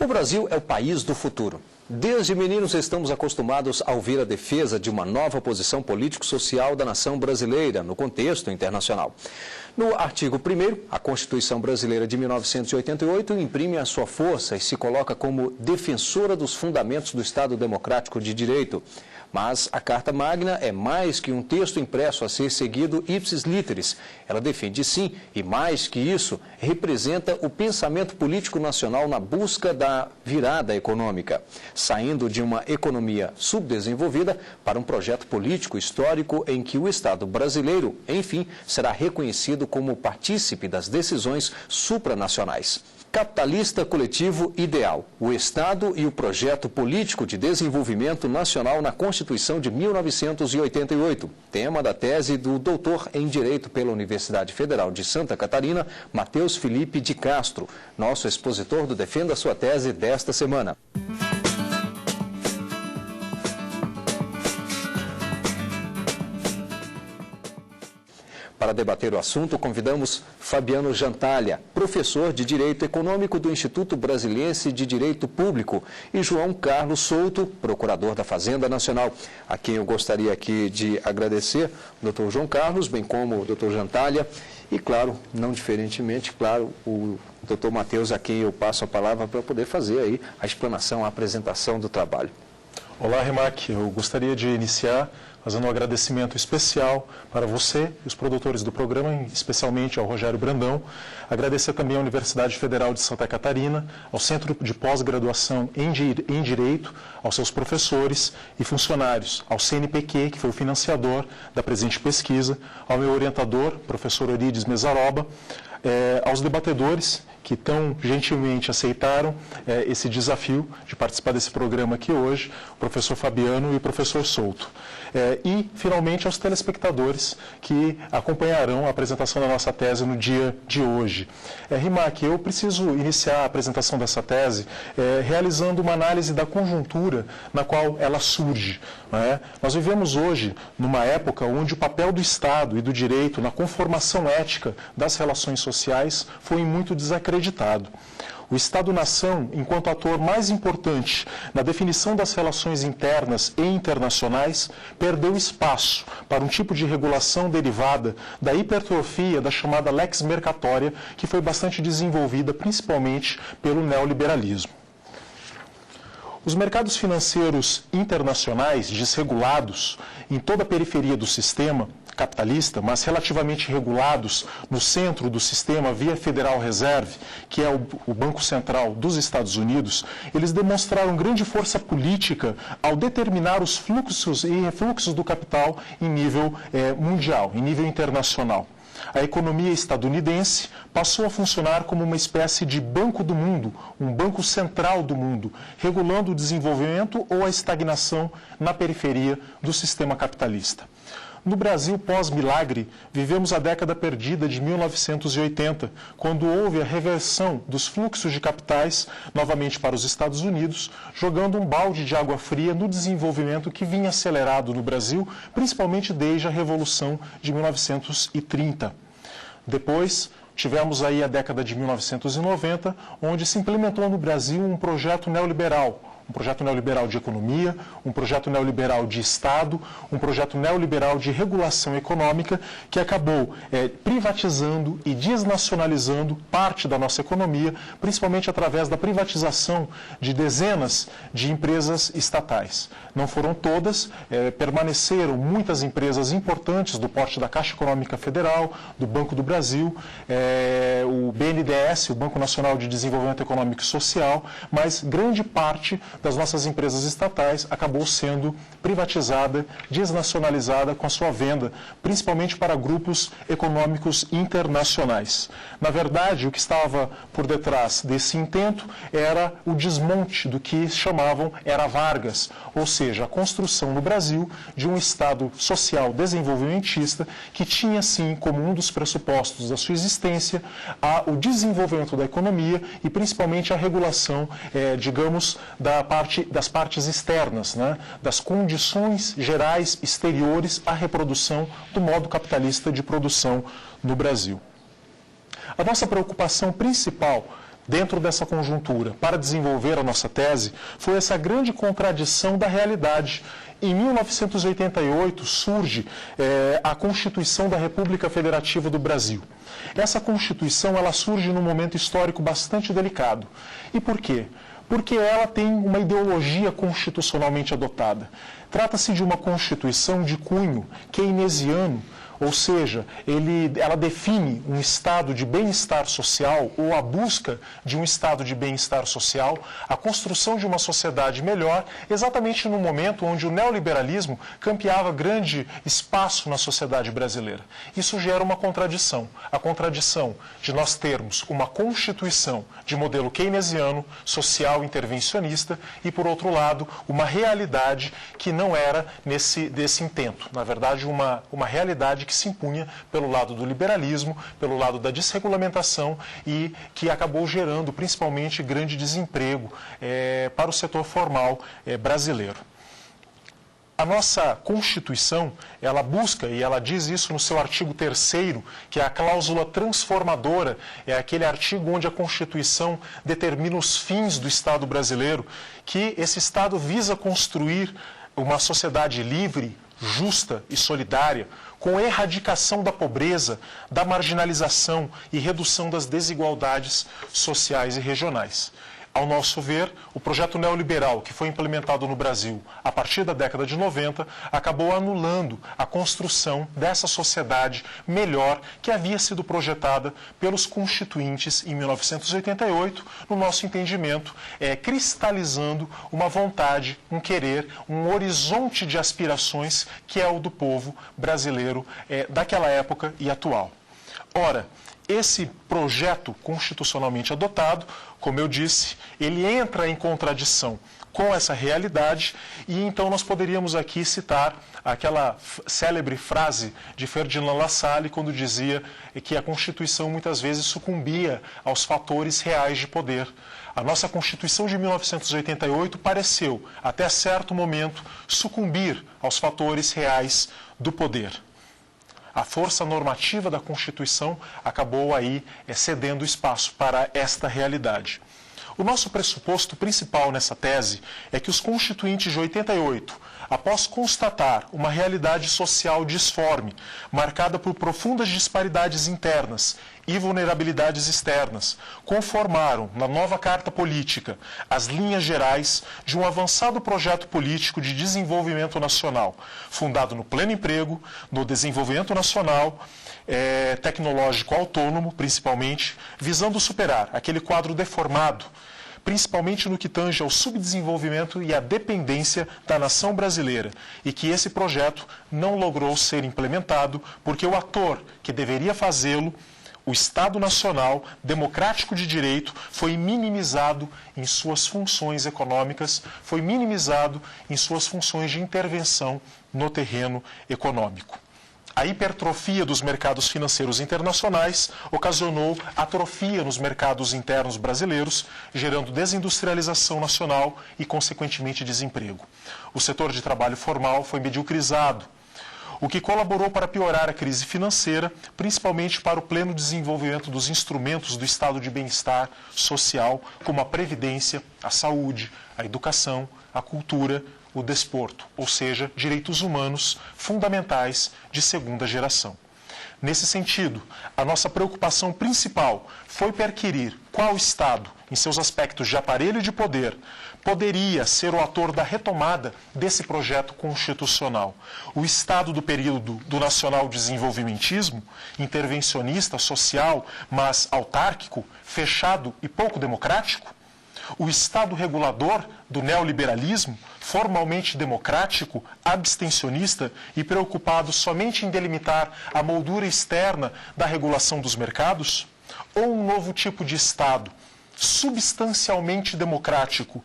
O Brasil é o país do futuro. Desde meninos estamos acostumados a ouvir a defesa de uma nova posição político-social da nação brasileira no contexto internacional. No artigo 1º, a Constituição Brasileira de 1988 imprime a sua força e se coloca como defensora dos fundamentos do Estado Democrático de Direito. Mas a Carta Magna é mais que um texto impresso a ser seguido ipsis literis. Ela defende, sim, e mais que isso, representa o pensamento político nacional na busca da virada econômica, saindo de uma economia subdesenvolvida para um projeto político histórico em que o Estado brasileiro, enfim, será reconhecido como partícipe das decisões supranacionais. Capitalista coletivo ideal, o Estado e o projeto político de desenvolvimento nacional na Constituição de 1988, tema da tese do doutor em Direito pela Universidade Federal de Santa Catarina, Matheus Felipe de Castro, nosso expositor do Defenda Sua Tese desta semana. Para debater o assunto, convidamos Fabiano Jantalha, professor de Direito Econômico do Instituto Brasiliense de Direito Público, e João Carlos Souto, procurador da Fazenda Nacional, a quem eu gostaria aqui de agradecer, doutor João Carlos, bem como o doutor Jantalha, e claro, não diferentemente, claro, o doutor Matheus, a quem eu passo a palavra para poder fazer aí a explanação, a apresentação do trabalho. Olá, Rimac, eu gostaria de iniciar fazendo um agradecimento especial para você e os produtores do programa, especialmente ao Rogério Brandão. Agradecer também à Universidade Federal de Santa Catarina, ao Centro de Pós-Graduação em Direito, aos seus professores e funcionários, ao CNPq, que foi o financiador da presente pesquisa, ao meu orientador, professor Eurídice Mesaroba, aos debatedores que tão gentilmente aceitaram esse desafio de participar desse programa aqui hoje, o professor Fabiano e o professor Souto. E, finalmente, aos telespectadores que acompanharão a apresentação da nossa tese no dia de hoje. Rimac, eu preciso iniciar a apresentação dessa tese realizando uma análise da conjuntura na qual ela surge. Nós vivemos hoje numa época onde o papel do Estado e do direito na conformação ética das relações sociais foi muito desacreditado. O Estado-nação, enquanto ator mais importante na definição das relações internas e internacionais, perdeu espaço para um tipo de regulação derivada da hipertrofia da chamada lex mercatória, que foi bastante desenvolvida principalmente pelo neoliberalismo. Os mercados financeiros internacionais desregulados em toda a periferia do sistema capitalista, mas relativamente regulados no centro do sistema via Federal Reserve, que é o Banco Central dos Estados Unidos, eles demonstraram grande força política ao determinar os fluxos e refluxos do capital em nível mundial, em nível internacional. A economia estadunidense passou a funcionar como uma espécie de banco do mundo, um banco central do mundo, regulando o desenvolvimento ou a estagnação na periferia do sistema capitalista. No Brasil, pós-milagre, vivemos a década perdida de 1980, quando houve a reversão dos fluxos de capitais novamente para os Estados Unidos, jogando um balde de água fria no desenvolvimento que vinha acelerado no Brasil, principalmente desde a Revolução de 1930. Depois, tivemos aí a década de 1990, onde se implementou no Brasil um projeto neoliberal de economia, um projeto neoliberal de Estado, um projeto neoliberal de regulação econômica que acabou privatizando e desnacionalizando parte da nossa economia, principalmente através da privatização de dezenas de empresas estatais. Não foram todas, permaneceram muitas empresas importantes do porte da Caixa Econômica Federal, do Banco do Brasil, o BNDES, o Banco Nacional de Desenvolvimento Econômico e Social, mas grande parte das nossas empresas estatais acabou sendo privatizada, desnacionalizada com a sua venda, principalmente para grupos econômicos internacionais. Na verdade, o que estava por detrás desse intento era o desmonte do que chamavam Era Vargas, ou seja, a construção no Brasil de um Estado social desenvolvimentista que tinha, sim, como um dos pressupostos da sua existência o desenvolvimento da economia e, principalmente, a regulação, digamos, das partes externas, das condições gerais exteriores à reprodução do modo capitalista de produção no Brasil. A nossa preocupação principal dentro dessa conjuntura, para desenvolver a nossa tese, foi essa grande contradição da realidade. Em 1988 surge a Constituição da República Federativa do Brasil. Essa Constituição ela surge num momento histórico bastante delicado. E por quê? Porque ela tem uma ideologia constitucionalmente adotada. Trata-se de uma Constituição de cunho keynesiano, ou seja, ela define um estado de bem-estar social ou a busca de um estado de bem-estar social, a construção de uma sociedade melhor, exatamente no momento onde o neoliberalismo campeava grande espaço na sociedade brasileira. Isso gera uma contradição. A contradição de nós termos uma Constituição de modelo keynesiano, social intervencionista e, por outro lado, uma realidade que não era desse intento. Na verdade, uma realidade que se impunha pelo lado do liberalismo, pelo lado da desregulamentação e que acabou gerando principalmente grande desemprego para o setor formal brasileiro. A nossa Constituição, ela busca, e ela diz isso no seu artigo 3º, que é a cláusula transformadora, é aquele artigo onde a Constituição determina os fins do Estado brasileiro, que esse Estado visa construir uma sociedade livre, justa e solidária, com erradicação da pobreza, da marginalização e redução das desigualdades sociais e regionais. Ao nosso ver, o projeto neoliberal que foi implementado no Brasil a partir da década de 90 acabou anulando a construção dessa sociedade melhor que havia sido projetada pelos constituintes em 1988, no nosso entendimento, cristalizando uma vontade, um querer, um horizonte de aspirações que é o do povo brasileiro daquela época e atual. Ora, esse projeto constitucionalmente adotado, como eu disse, ele entra em contradição com essa realidade e então nós poderíamos aqui citar aquela célebre frase de Ferdinand Lassalle quando dizia que a Constituição muitas vezes sucumbia aos fatores reais de poder. A nossa Constituição de 1988 pareceu, até certo momento, sucumbir aos fatores reais do poder. A força normativa da Constituição acabou aí cedendo espaço para esta realidade. O nosso pressuposto principal nessa tese é que os constituintes de 88, após constatar uma realidade social disforme, marcada por profundas disparidades internas e vulnerabilidades externas, conformaram na nova Carta Política as linhas gerais de um avançado projeto político de desenvolvimento nacional, fundado no pleno emprego, no desenvolvimento nacional, tecnológico autônomo, principalmente, visando superar aquele quadro deformado, principalmente no que tange ao subdesenvolvimento e à dependência da nação brasileira, e que esse projeto não logrou ser implementado porque o ator que deveria fazê-lo, o Estado Nacional Democrático de Direito, foi minimizado em suas funções econômicas, foi minimizado em suas funções de intervenção no terreno econômico. A hipertrofia dos mercados financeiros internacionais ocasionou atrofia nos mercados internos brasileiros, gerando desindustrialização nacional e, consequentemente, desemprego. O setor de trabalho formal foi mediocrizado, o que colaborou para piorar a crise financeira, principalmente para o pleno desenvolvimento dos instrumentos do estado de bem-estar social, como a previdência, a saúde, a educação, a cultura, o desporto, ou seja, direitos humanos fundamentais de segunda geração. Nesse sentido, a nossa preocupação principal foi perquirir qual Estado, em seus aspectos de aparelho de poder, poderia ser o ator da retomada desse projeto constitucional. O Estado do período do nacional-desenvolvimentismo, intervencionista, social, mas autárquico, fechado e pouco democrático? O Estado regulador do neoliberalismo, formalmente democrático, abstencionista e preocupado somente em delimitar a moldura externa da regulação dos mercados? Ou um novo tipo de Estado, substancialmente democrático,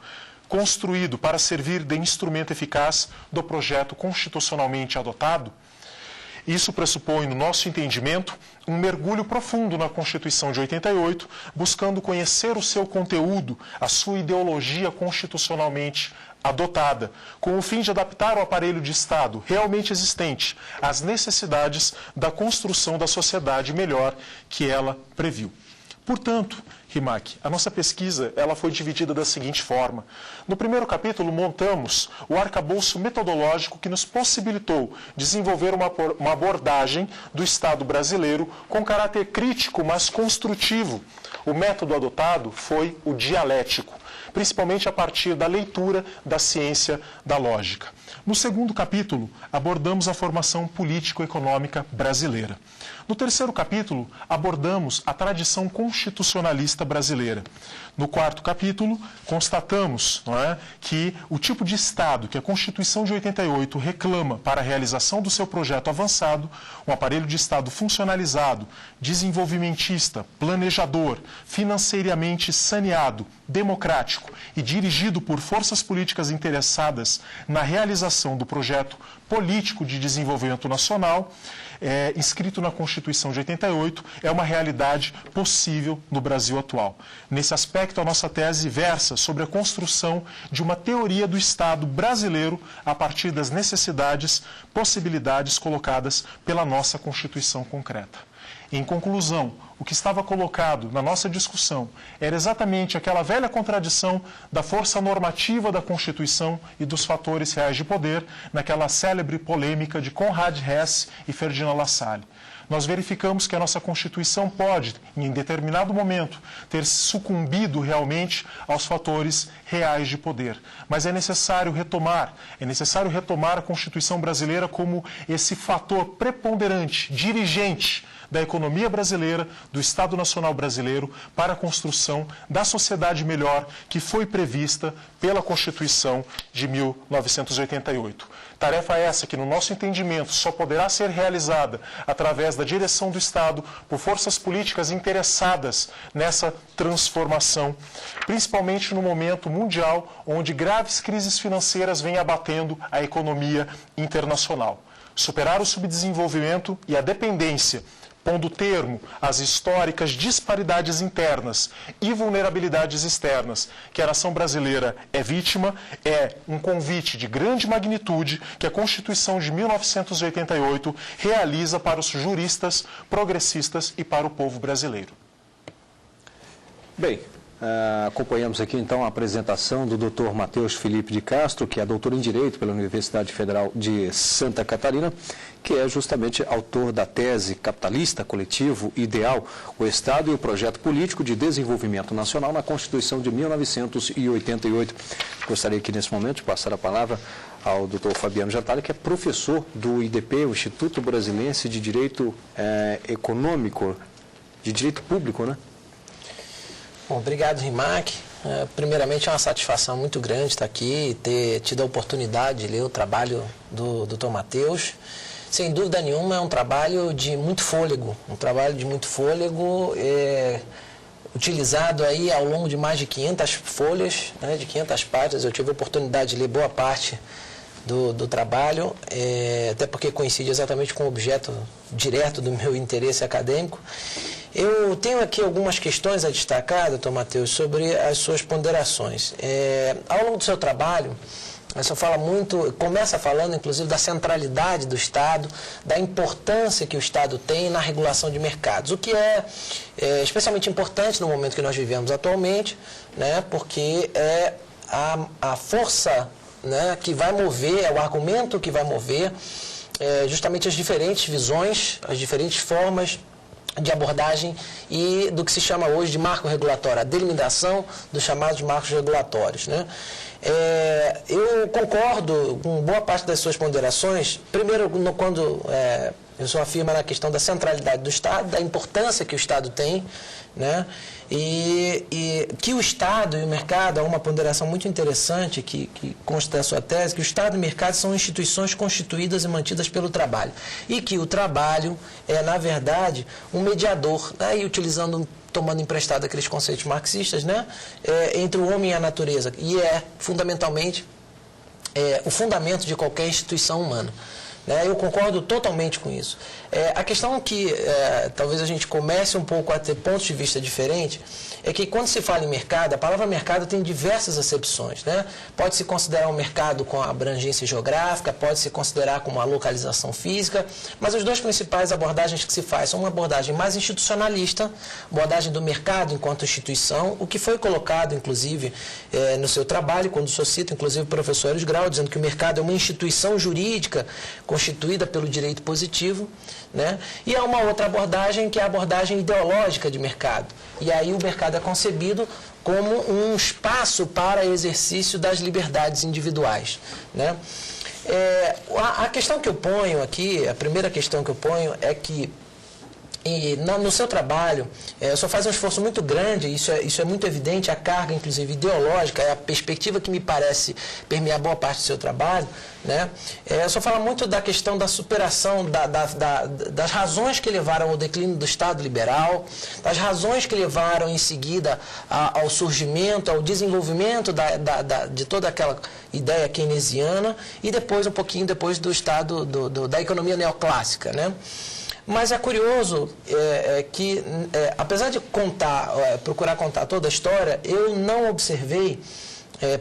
construído para servir de instrumento eficaz do projeto constitucionalmente adotado? Isso pressupõe, no nosso entendimento, um mergulho profundo na Constituição de 88, buscando conhecer o seu conteúdo, a sua ideologia constitucionalmente adotada, com o fim de adaptar o aparelho de Estado realmente existente às necessidades da construção da sociedade melhor que ela previu. Portanto, Rimac, a nossa pesquisa ela foi dividida da seguinte forma. No primeiro capítulo, montamos o arcabouço metodológico que nos possibilitou desenvolver uma abordagem do Estado brasileiro com caráter crítico, mas construtivo. O método adotado foi o dialético, principalmente a partir da leitura da ciência da lógica. No segundo capítulo, abordamos a formação político-econômica brasileira. No terceiro capítulo, abordamos a tradição constitucionalista brasileira. No quarto capítulo, constatamos que o tipo de Estado que a Constituição de 88 reclama para a realização do seu projeto avançado, um aparelho de Estado funcionalizado, desenvolvimentista, planejador, financeiramente saneado, democrático e dirigido por forças políticas interessadas na realização do projeto político de desenvolvimento nacional, inscrito na Constituição de 88, é uma realidade possível no Brasil atual. Nesse aspecto, a nossa tese versa sobre a construção de uma teoria do Estado brasileiro a partir das necessidades, possibilidades colocadas pela nossa Constituição concreta. Em conclusão, o que estava colocado na nossa discussão era exatamente aquela velha contradição da força normativa da Constituição e dos fatores reais de poder, naquela célebre polêmica de Conrad Hesse e Ferdinand Lassalle. Nós verificamos que a nossa Constituição pode, em determinado momento, ter sucumbido realmente aos fatores reais de poder. Mas é necessário retomar a Constituição brasileira como esse fator preponderante, dirigente da economia brasileira, do Estado Nacional brasileiro, para a construção da sociedade melhor que foi prevista pela Constituição de 1988. Tarefa essa que, no nosso entendimento, só poderá ser realizada através da direção do Estado por forças políticas interessadas nessa transformação, principalmente no momento mundial onde graves crises financeiras vêm abatendo a economia internacional. Superar o subdesenvolvimento e a dependência, pondo termo às históricas disparidades internas e vulnerabilidades externas que a nação brasileira é vítima, é um convite de grande magnitude que a Constituição de 1988 realiza para os juristas, progressistas e para o povo brasileiro. Bem, acompanhamos aqui então a apresentação do Dr. Matheus Felipe de Castro, que é doutor em Direito pela Universidade Federal de Santa Catarina, que é justamente autor da tese Capitalista, Coletivo, Ideal, o Estado e o Projeto Político de Desenvolvimento Nacional na Constituição de 1988. Gostaria aqui nesse momento de passar a palavra ao Dr. Fabiano Jatali, que é professor do IDP, o Instituto Brasilense de Direito Econômico, de Direito Público, né? Bom, obrigado, Rimac. Primeiramente, é uma satisfação muito grande estar aqui e ter tido a oportunidade de ler o trabalho do Dr. Matheus. Sem dúvida nenhuma, é um trabalho de muito fôlego, utilizado aí ao longo de mais de 500 folhas, né, de 500 páginas. Eu tive a oportunidade de ler boa parte do trabalho, até porque coincide exatamente com o objeto direto do meu interesse acadêmico. Eu tenho aqui algumas questões a destacar, doutor Matheus, sobre as suas ponderações. Ao longo do seu trabalho, o senhor começa falando, inclusive, da centralidade do Estado, da importância que o Estado tem na regulação de mercados, o que é especialmente importante no momento que nós vivemos atualmente, né, porque é a força, né, que vai mover, é o argumento que vai mover justamente as diferentes visões, as diferentes formas de abordagem e do que se chama hoje de marco regulatório, a delimitação dos chamados marcos regulatórios, né? Eu concordo com boa parte das suas ponderações. Primeiro, quando o senhor afirma na questão da centralidade do Estado, da importância que o Estado tem, né? E que o Estado e o mercado, há uma ponderação muito interessante que consta da sua tese, que o Estado e o mercado são instituições constituídas e mantidas pelo trabalho. E que o trabalho é, na verdade, um mediador, né? E tomando emprestado aqueles conceitos marxistas, né? Entre o homem e a natureza. E fundamentalmente, o fundamento de qualquer instituição humana. né? Eu concordo totalmente com isso. A questão que talvez a gente comece um pouco a ter pontos de vista diferentes é que quando se fala em mercado, a palavra mercado tem diversas acepções, né? Pode-se considerar um mercado com abrangência geográfica, pode-se considerar com uma localização física, mas as duas principais abordagens que se faz são uma abordagem mais institucionalista, abordagem do mercado enquanto instituição, o que foi colocado, inclusive, no seu trabalho, quando o senhor cita, inclusive, o professor Eros Grau, dizendo que o mercado é uma instituição jurídica constituída pelo direito positivo, né? E há uma outra abordagem, que é a abordagem ideológica de mercado. E aí o mercado é concebido como um espaço para exercício das liberdades individuais, né? A questão que eu ponho aqui, a primeira questão que eu ponho é que no seu trabalho, o senhor faz um esforço muito grande, isso é muito evidente, a carga, inclusive, ideológica, é a perspectiva que me parece permear boa parte do seu trabalho, né? O senhor fala muito da questão da superação, das razões que levaram ao declínio do Estado liberal, das razões que levaram, em seguida, ao surgimento, ao desenvolvimento de toda aquela ideia keynesiana, e depois, um pouquinho depois, do Estado, da economia neoclássica, né? Mas é curioso que, apesar de procurar contar toda a história, eu não observei,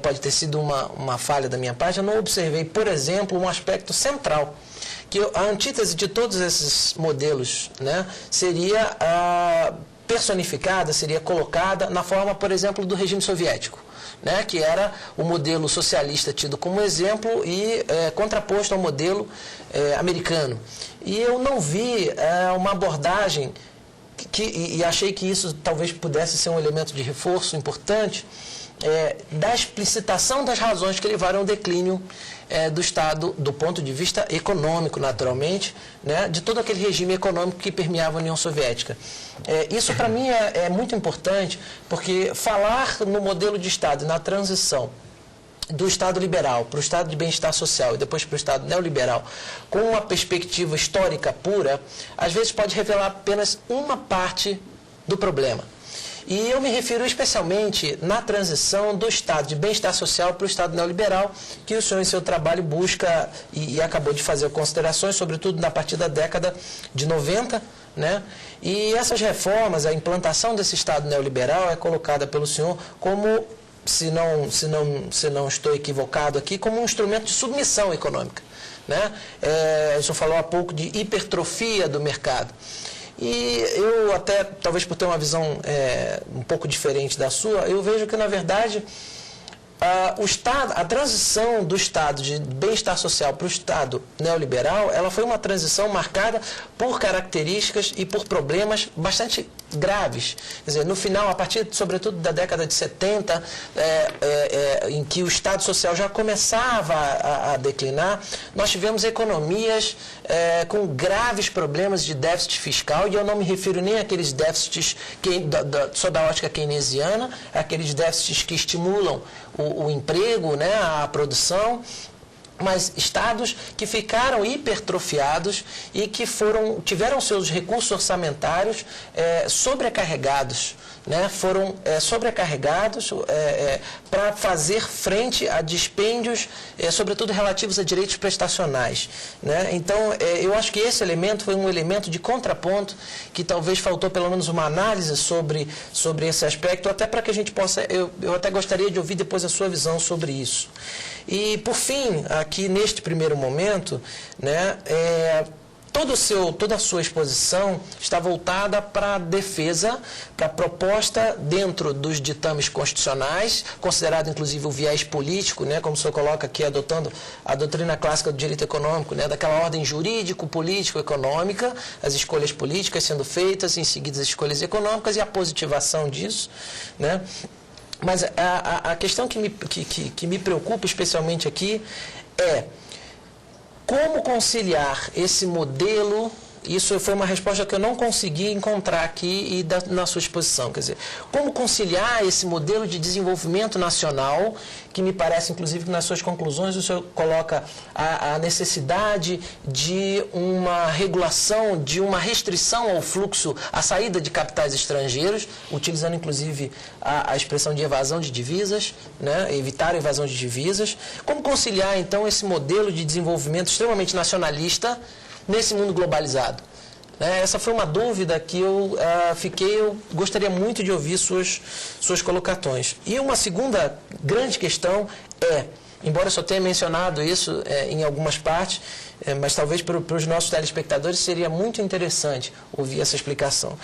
pode ter sido uma falha da minha parte, eu não observei, por exemplo, um aspecto central, que a antítese de todos esses modelos, né, seria personificada, seria colocada na forma, por exemplo, do regime soviético, né, que era o modelo socialista tido como exemplo e contraposto ao modelo americano. E eu não vi uma abordagem e achei que isso talvez pudesse ser um elemento de reforço importante, da explicitação das razões que levaram ao declínio do Estado, do ponto de vista econômico, naturalmente, né, de todo aquele regime econômico que permeava a União Soviética. Isso, para mim, é muito importante, porque falar no modelo de Estado, na transição do Estado liberal para o Estado de bem-estar social e depois para o Estado neoliberal, com uma perspectiva histórica pura, às vezes pode revelar apenas uma parte do problema. E eu me refiro especialmente na transição do Estado de bem-estar social para o Estado neoliberal, que o senhor em seu trabalho busca e acabou de fazer considerações, sobretudo na partir da década de 90, né? E essas reformas, a implantação desse Estado neoliberal é colocada pelo senhor como, se não estou equivocado aqui, como um instrumento de submissão econômica, né? O senhor falou há pouco de hipertrofia do mercado. E eu até, talvez por ter uma visão um pouco diferente da sua, eu vejo que, na verdade, a transição do Estado de bem-estar social para o Estado neoliberal, ela foi uma transição marcada por características e por problemas bastante graves. Quer dizer, no final, a partir, sobretudo, da década de 70, em que o Estado social já começava a declinar, nós tivemos economias com graves problemas de déficit fiscal, e eu não me refiro nem àqueles déficits só da ótica keynesiana, aqueles déficits que estimulam o emprego, né, a produção, mas estados que ficaram hipertrofiados e que tiveram seus recursos orçamentários sobrecarregados, né? Foram sobrecarregados para fazer frente a dispêndios, sobretudo relativos a direitos prestacionais, né? Então, eu acho que esse elemento foi um elemento de contraponto que talvez faltou pelo menos uma análise sobre esse aspecto, até para que a gente possa, eu até gostaria de ouvir depois a sua visão sobre isso. E, por fim, aqui neste primeiro momento, né, toda a sua exposição está voltada para a defesa, para a proposta dentro dos ditames constitucionais, considerado inclusive o viés político, né, como o senhor coloca aqui, adotando a doutrina clássica do direito econômico, né, daquela ordem jurídico-político-econômica, as escolhas políticas sendo feitas, em seguida as escolhas econômicas e a positivação disso, né? Mas a questão que me preocupa especialmente aqui é como conciliar esse modelo isso foi uma resposta que eu não consegui encontrar aqui e na sua exposição. Quer dizer, como conciliar esse modelo de desenvolvimento nacional, que me parece, inclusive, que nas suas conclusões o senhor coloca a necessidade de uma regulação, de uma restrição ao fluxo, à saída de capitais estrangeiros, utilizando, inclusive, a expressão de evasão de divisas, né? Evitar a evasão de divisas. Como conciliar, então, esse modelo de desenvolvimento extremamente nacionalista nesse mundo globalizado? Essa foi uma dúvida que eu gostaria muito de ouvir suas colocações. E uma segunda grande questão embora eu só tenha mencionado isso em algumas partes, mas talvez para os nossos telespectadores seria muito interessante ouvir essa explicação.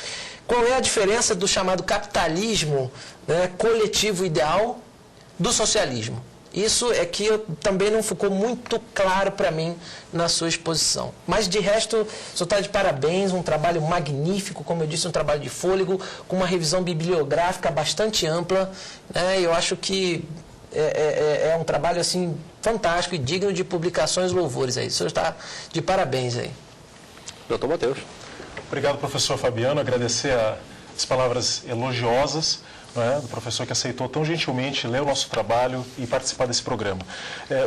Qual é a diferença do chamado capitalismo, né, coletivo ideal do socialismo? Isso é que também não ficou muito claro para mim na sua exposição. Mas, de resto, o senhor está de parabéns, um trabalho magnífico, como eu disse, um trabalho de fôlego, com uma revisão bibliográfica bastante ampla. Eu acho que é um trabalho assim, fantástico e digno de publicações louvores. Aí. O senhor está de parabéns aí. Doutor Matheus. Obrigado, professor Fabiano. Agradecer as palavras elogiosas, do professor que aceitou tão gentilmente ler o nosso trabalho e participar desse programa.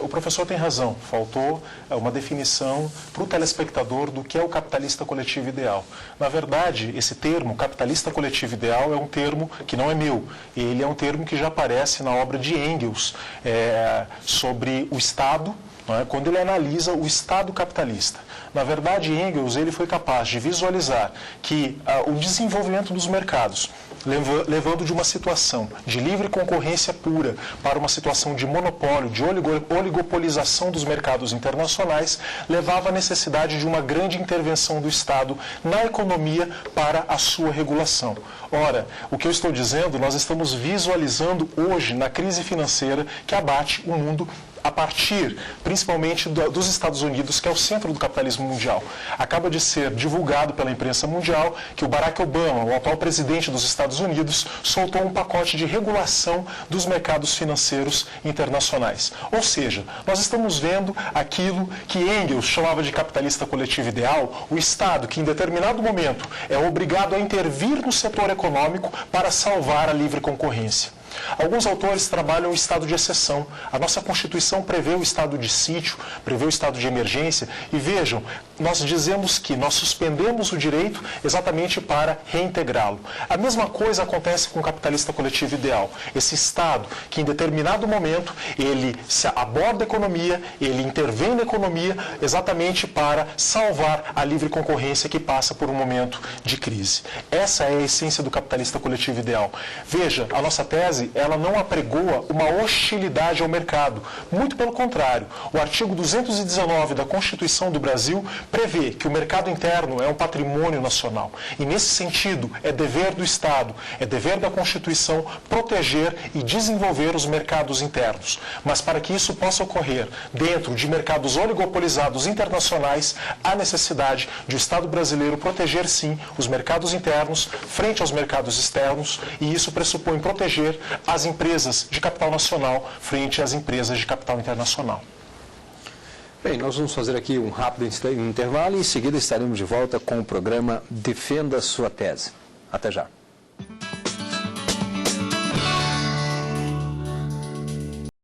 O professor tem razão, faltou uma definição para o telespectador do que é o capitalista coletivo ideal. Na verdade, esse termo, capitalista coletivo ideal, é um termo que não é meu, ele é um termo que já aparece na obra de Engels sobre o Estado, quando ele analisa o Estado capitalista. Na verdade, Engels ele foi capaz de visualizar que o desenvolvimento dos mercados, levando de uma situação de livre concorrência pura para uma situação de monopólio, de oligopolização dos mercados internacionais, levava à necessidade de uma grande intervenção do Estado na economia para a sua regulação. Ora, o que eu estou dizendo, nós estamos visualizando hoje na crise financeira que abate o mundo a partir, principalmente, dos Estados Unidos, que é o centro do capitalismo mundial. Acaba de ser divulgado pela imprensa mundial que o Barack Obama, o atual presidente dos Estados Unidos, soltou um pacote de regulação dos mercados financeiros internacionais. Ou seja, nós estamos vendo aquilo que Engels chamava de capitalista coletivo ideal, o Estado que, em determinado momento, é obrigado a intervir no setor econômico para salvar a livre concorrência. Alguns autores trabalham o estado de exceção. A nossa Constituição prevê o estado de sítio, prevê o estado de emergência. E vejam, nós dizemos que nós suspendemos o direito exatamente para reintegrá-lo. A mesma coisa acontece com o capitalista coletivo ideal. Esse estado que em determinado momento ele aborda a economia, ele intervém na economia exatamente para salvar a livre concorrência que passa por um momento de crise. Essa é a essência do capitalista coletivo ideal. Veja, a nossa tese ela não apregoa uma hostilidade ao mercado. Muito pelo contrário, o artigo 219 da Constituição do Brasil prevê que o mercado interno é um patrimônio nacional. E, nesse sentido, é dever do Estado, é dever da Constituição proteger e desenvolver os mercados internos. Mas, para que isso possa ocorrer dentro de mercados oligopolizados internacionais, há necessidade de o Estado brasileiro proteger, sim, os mercados internos frente aos mercados externos, e isso pressupõe proteger as empresas de capital nacional frente às empresas de capital internacional. Bem, nós vamos fazer aqui um rápido intervalo e em seguida estaremos de volta com o programa Defenda a Sua Tese. Até já.